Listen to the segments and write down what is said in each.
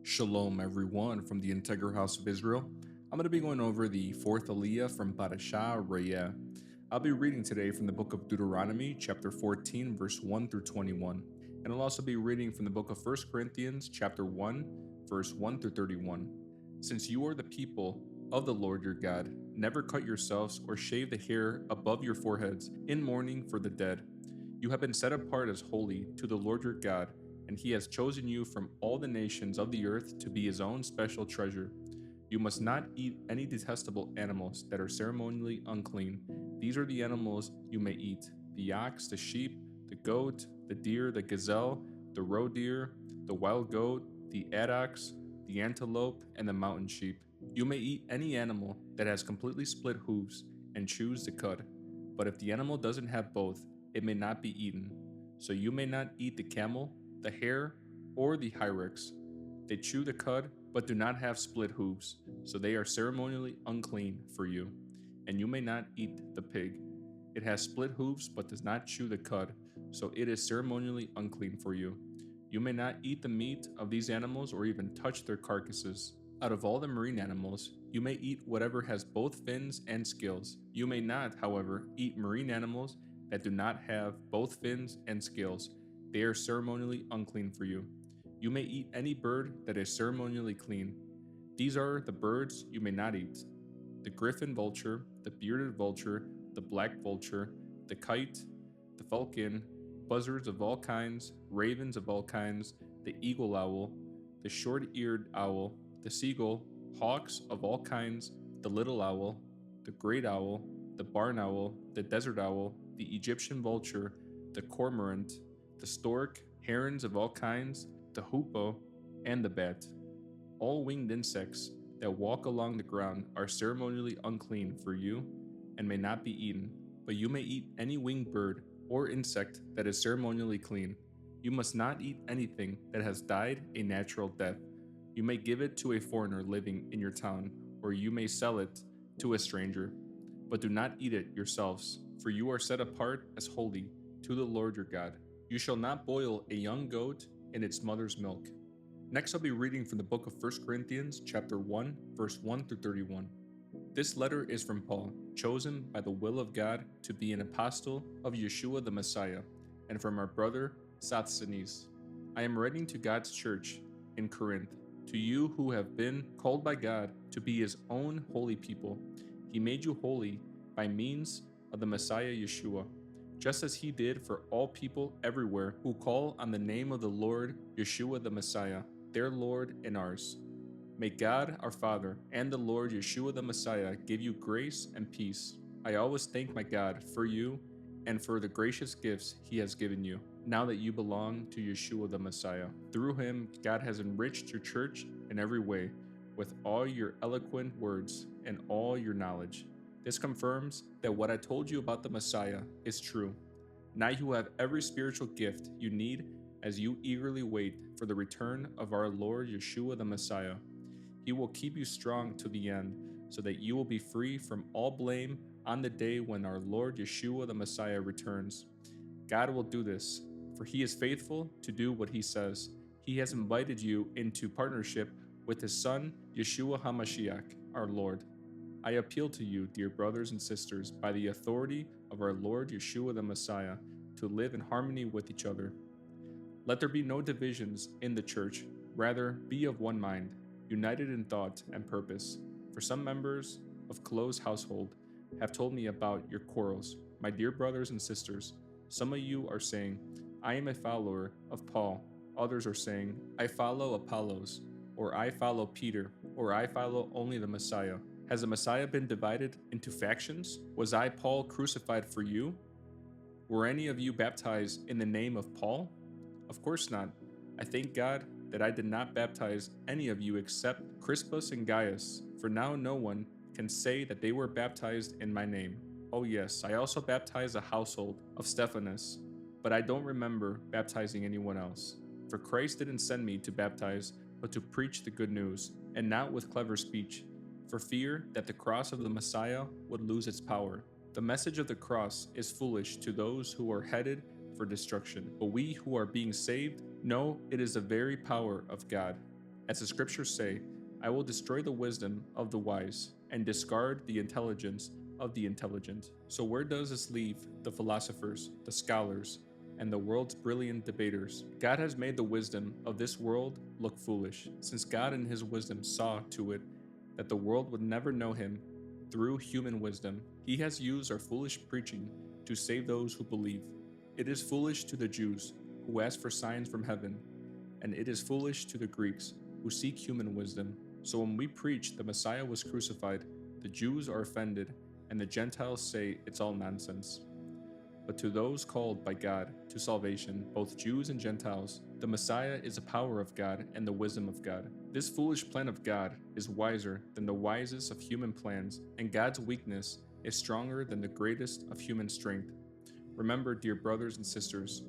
Shalom, everyone, from the Integral House of Israel. I'm going to be going over the fourth Aliyah from Parashah Rayah. I'll be reading today from the book of Deuteronomy, chapter 14, verse 1 through 21. And I'll also be reading from the book of 1 Corinthians, chapter 1, verse 1 through 31. Since you are the people of the Lord your God, never cut yourselves or shave the hair above your foreheads in mourning for the dead. You have been set apart as holy to the Lord your God, and he has chosen you from all the nations of the earth to be his own special treasure. You must not eat any detestable animals that are ceremonially unclean. These are the animals you may eat: the ox, the sheep, the goat, the deer, the gazelle, the roe deer, the wild goat, the addox, the antelope, and the mountain sheep. You may eat any animal that has completely split hooves and chews the cud. But if the animal doesn't have both, it may not be eaten. So you may not eat the camel, the hare, or the hyrax. They chew the cud, but do not have split hooves, so they are ceremonially unclean for you. And you may not eat the pig. It has split hooves, but does not chew the cud, so it is ceremonially unclean for you. You may not eat the meat of these animals or even touch their carcasses. Out of all the marine animals, you may eat whatever has both fins and scales. You may not, however, eat marine animals that do not have both fins and scales. They are ceremonially unclean for you. You may eat any bird that is ceremonially clean. These are the birds you may not eat: the griffin vulture, the bearded vulture, the black vulture, the kite, the falcon, buzzards of all kinds, ravens of all kinds, the eagle owl, the short-eared owl, the seagull, hawks of all kinds, the little owl, the great owl, the barn owl, the desert owl, the Egyptian vulture, the cormorant, the stork, herons of all kinds, the hoopoe, and the bat. All winged insects that walk along the ground are ceremonially unclean for you and may not be eaten, but you may eat any winged bird or insect that is ceremonially clean. You must not eat anything that has died a natural death. You may give it to a foreigner living in your town, or you may sell it to a stranger, but do not eat it yourselves, for you are set apart as holy to the Lord your God. You shall not boil a young goat in its mother's milk. Next, I'll be reading from the book of 1 Corinthians, chapter 1, verse 1 through 31. This letter is from Paul, chosen by the will of God to be an apostle of Yeshua the Messiah, and from our brother Sosthenes. I am writing to God's church in Corinth, to you who have been called by God to be his own holy people. He made you holy by means of the Messiah Yeshua, just as he did for all people everywhere who call on the name of the Lord Yeshua the Messiah, their Lord and ours. May God our Father and the Lord Yeshua the Messiah give you grace and peace. I always thank my God for you and for the gracious gifts he has given you, now that you belong to Yeshua the Messiah. Through him, God has enriched your church in every way, with all your eloquent words and all your knowledge. This confirms that what I told you about the Messiah is true. Now you have every spiritual gift you need as you eagerly wait for the return of our Lord Yeshua the Messiah. He will keep you strong to the end, so that you will be free from all blame on the day when our Lord Yeshua the Messiah returns. God will do this, for he is faithful to do what he says. He has invited you into partnership with his Son, Yeshua HaMashiach, our Lord. I appeal to you, dear brothers and sisters, by the authority of our Lord Yeshua the Messiah, to live in harmony with each other. Let there be no divisions in the church. Rather, be of one mind, united in thought and purpose. For some members of Chloe's household have told me about your quarrels. My dear brothers and sisters, some of you are saying, I am a follower of Paul. Others are saying, I follow Apollos, or I follow Peter, or I follow only the Messiah. Has the Messiah been divided into factions? Was I, Paul, crucified for you? Were any of you baptized in the name of Paul? Of course not. I thank God that I did not baptize any of you except Crispus and Gaius, for now no one can say that they were baptized in my name. Oh yes, I also baptized the household of Stephanas, but I don't remember baptizing anyone else. For Christ didn't send me to baptize, but to preach the good news, and not with clever speech, for fear that the cross of the Messiah would lose its power. The message of the cross is foolish to those who are headed for destruction, but we who are being saved know it is the very power of God. As the scriptures say, I will destroy the wisdom of the wise and discard the intelligence of the intelligent. So, where does this leave the philosophers, the scholars, and the world's brilliant debaters? God has made the wisdom of this world look foolish, since God in his wisdom saw to it that the world would never know him through human wisdom. He has used our foolish preaching to save those who believe. It is foolish to the Jews who ask for signs from heaven, and it is foolish to the Greeks who seek human wisdom. So when we preach the Messiah was crucified, the Jews are offended, and the Gentiles say it's all nonsense. But to those called by God to salvation, both Jews and Gentiles, the Messiah is the power of God and the wisdom of God. This foolish plan of God is wiser than the wisest of human plans, and God's weakness is stronger than the greatest of human strength. Remember, dear brothers and sisters,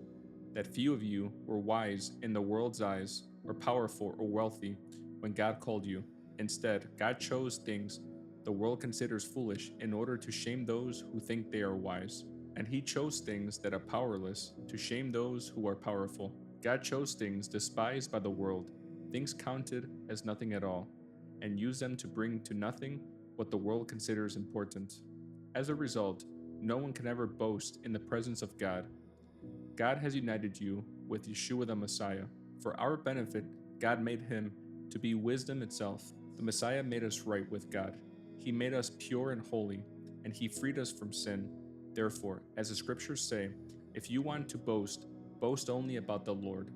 that few of you were wise in the world's eyes, or powerful or wealthy when God called you. Instead, God chose things the world considers foolish in order to shame those who think they are wise. And he chose things that are powerless to shame those who are powerful. God chose things despised by the world, things counted as nothing at all, and used them to bring to nothing what the world considers important. As a result, no one can ever boast in the presence of God. God has united you with Yeshua the Messiah. For our benefit, God made him to be wisdom itself. The Messiah made us right with God. He made us pure and holy, and he freed us from sin. Therefore, as the scriptures say, if you want to boast, boast only about the Lord.